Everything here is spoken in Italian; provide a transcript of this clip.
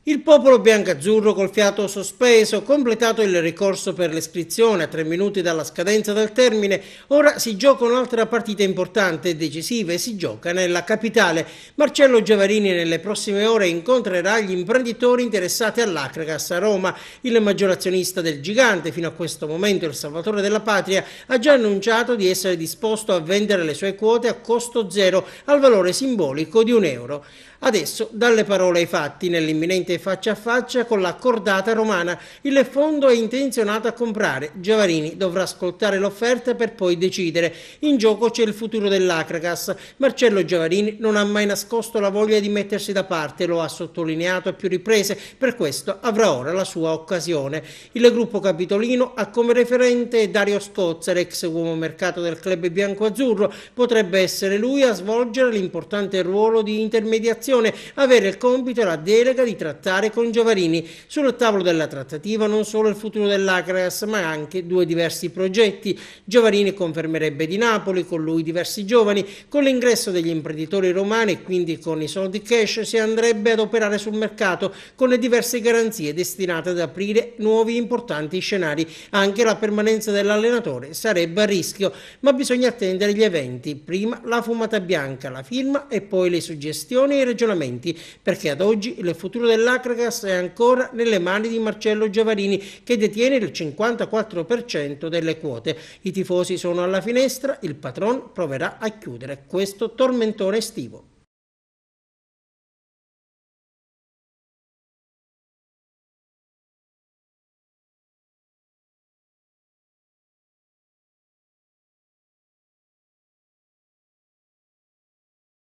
Il popolo biancazzurro col fiato sospeso, completato il ricorso per l'iscrizione a 3 minuti dalla scadenza del termine, ora si gioca un'altra partita importante e decisiva e si gioca nella capitale. Marcello Giavarini nelle prossime ore incontrerà gli imprenditori interessati all'Acragas a Roma. Il maggior azionista del gigante, fino a questo momento il salvatore della patria, ha già annunciato di essere disposto a vendere le sue quote a costo zero al valore simbolico di €1. Adesso, dalle parole ai fatti, nell'imminente faccia a faccia con la cordata romana, il fondo è intenzionato a comprare. Giavarini dovrà ascoltare l'offerta per poi decidere. In gioco c'è il futuro dell'Acragas. Marcello Giavarini non ha mai nascosto la voglia di mettersi da parte, lo ha sottolineato a più riprese, per questo avrà ora la sua occasione. Il gruppo capitolino ha come referente Dario Scozzer, ex uomo mercato del club bianco-azzurro. Potrebbe essere lui a svolgere l'importante ruolo di intermediazione, avere il compito e la delega di trattare con Giavarini. Sul tavolo della trattativa non solo il futuro dell'Acragas, ma anche due diversi progetti. Giavarini confermerebbe di Napoli, con lui diversi giovani. Con l'ingresso degli imprenditori romani e quindi con i soldi cash si andrebbe ad operare sul mercato con diverse garanzie destinate ad aprire nuovi importanti scenari. Anche la permanenza dell'allenatore sarebbe a rischio, ma bisogna attendere gli eventi. Prima la fumata bianca, la firma e poi le suggestioni e i ragionamenti, perché ad oggi il futuro dell'Acragas è ancora nelle mani di Marcello Giavarini, che detiene il 54% delle quote. I tifosi sono alla finestra, il patron proverà a chiudere questo tormentone estivo.